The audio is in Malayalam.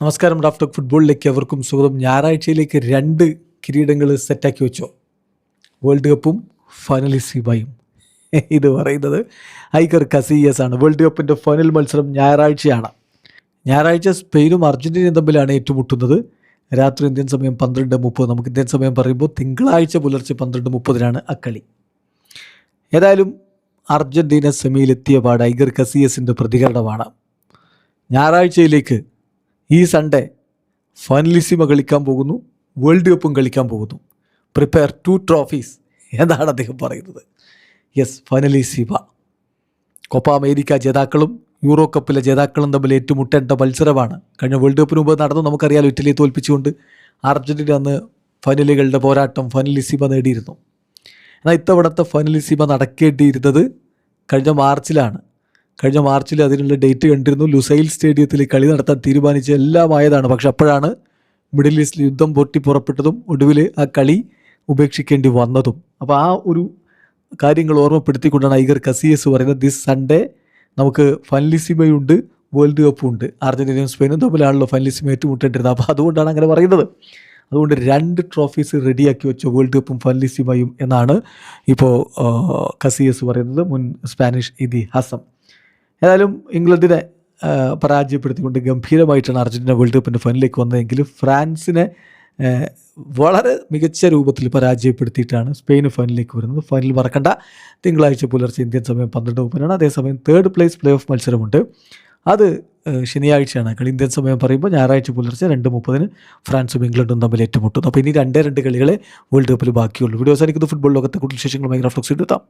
നമസ്കാരം. റാഫ് ടോക്ക് ഫുട്ബോളിലേക്ക് അവർക്കും സ്വാഗതം. ഞായറാഴ്ചയിലേക്ക് 2 കിരീടങ്ങൾ സെറ്റാക്കി വെച്ചോ. വേൾഡ് കപ്പും ഫൈനലിസിബയും. ഇത് പറയുന്നത് ഐഗർ കസീയസ് ആണ്. വേൾഡ് കപ്പിൻ്റെ ഫൈനൽ മത്സരം ഞായറാഴ്ചയാണ്. ഞായറാഴ്ച സ്പെയിനും അർജൻറ്റീനയും തമ്മിലാണ് ഏറ്റുമുട്ടുന്നത്. രാത്രി ഇന്ത്യൻ സമയം 12:30. നമുക്ക് ഇന്ത്യൻ സമയം പറയുമ്പോൾ തിങ്കളാഴ്ച പുലർച്ചെ 12:30 അക്കളി. ഏതായാലും അർജൻറ്റീന സെമിയിലെത്തിയ പാട് ഐഗർ കസീയസിൻ്റെ പ്രതികരണമാണ്. ഞായറാഴ്ചയിലേക്ക് ഈ സൺഡേ ഫൈനലിസിമ കളിക്കാൻ പോകുന്നു, വേൾഡ് കപ്പും കളിക്കാൻ പോകുന്നു. പ്രിപ്പയർ 2 ട്രോഫീസ് എന്നാണ് അദ്ദേഹം പറയുന്നത്. Yes, Finalissima. കോപ്പ അമേരിക്ക ജേതാക്കളും യൂറോ കപ്പിലെ ജേതാക്കളും തമ്മിൽ ഏറ്റുമുട്ടേണ്ട മത്സരമാണ്. കഴിഞ്ഞ വേൾഡ് കപ്പിന് മുമ്പ് നടന്നു, നമുക്കറിയാലോ. ഇറ്റലിയെ തോൽപ്പിച്ചുകൊണ്ട് അർജൻറ്റീന അന്ന് ഫൈനലുകളുടെ പോരാട്ടം ഫൈനലിസിമ നേടിയിരുന്നു. എന്നാൽ ഇത്തവണത്തെ ഫൈനലിസിമ നടക്കേണ്ടിയിരുന്നത് കഴിഞ്ഞ മാർച്ചിലാണ്. കഴിഞ്ഞ മാർച്ചിൽ അതിനുള്ള ഡേറ്റ് കണ്ടിരുന്നു. ലുസൈൽ സ്റ്റേഡിയത്തിൽ കളി നടത്താൻ തീരുമാനിച്ച എല്ലാമായതാണ്. പക്ഷെ അപ്പോഴാണ് മിഡിൽ ഈസ്റ്റിൽ യുദ്ധം പൊട്ടി പുറപ്പെട്ടതും ഒടുവിൽ ആ കളി ഉപേക്ഷിക്കേണ്ടി വന്നതും. അപ്പോൾ ആ ഒരു കാര്യങ്ങൾ ഓർമ്മപ്പെടുത്തിക്കൊണ്ടാണ് ഐഗർ കസീയസ് പറയുന്നത്, ദിസ് സൺഡേ നമുക്ക് ഫൈനലിസിമയുണ്ട്, വേൾഡ് കപ്പും ഉണ്ട്. അർജൻറ്റീനയും സ്പെയിനും തമ്മിലാണല്ലോ ഫൈനലിസിമ ഏറ്റുമുട്ടേണ്ടിരുന്നത്. അപ്പോൾ അതുകൊണ്ടാണ് അങ്ങനെ പറയുന്നത്. അതുകൊണ്ട് 2 ട്രോഫീസ് റെഡിയാക്കി വെച്ചു, വേൾഡ് കപ്പും ഫൈനലിസിമയും എന്നാണ് ഇപ്പോൾ കസീയസ് പറയുന്നത്, മുൻ സ്പാനിഷ് ഇതിഹാസം. ഏതായാലും ഇംഗ്ലണ്ടിനെ പരാജയപ്പെടുത്തിക്കൊണ്ട് ഗംഭീരമായിട്ടാണ് അർജൻറ്റീന വേൾഡ് കപ്പിൻ്റെ ഫൈനലിലേക്ക് വന്നതെങ്കിൽ ഫ്രാൻസിനെ വളരെ മികച്ച രൂപത്തിൽ പരാജയപ്പെടുത്തിയിട്ടാണ് സ്പെയിൻ ഫൈനലിലേക്ക് വരുന്നത്. ഫൈനൽ മറക്കണ്ട, തിങ്കളാഴ്ച പുലർച്ചെ ഇന്ത്യൻ സമയം 12:30. അതേസമയം 3rd പ്ലേസ് പ്ലേ ഓഫ് മത്സരമുണ്ട്. അത് ശനിയാഴ്ചയാണ് കളി. ഇന്ത്യൻ സമയം പറയുമ്പോൾ ഞായറാഴ്ച പുലർച്ചെ 2:30 ഫ്രാൻസും ഇംഗ്ലണ്ടും തമ്മിൽ ഏറ്റുമുട്ടുന്നു. അപ്പോൾ ഇനി 2 കളികളെ വേൾഡ് കപ്പിൽ ബാക്കിയുള്ളൂ. വീഡിയോ അവസാനിക്കുന്നത് ഫുട്ബോൾ ലോകത്തെ കൂടുതൽ വിശേഷങ്ങളുമായി റാഫ് ടോക്സ് എടുത്താം.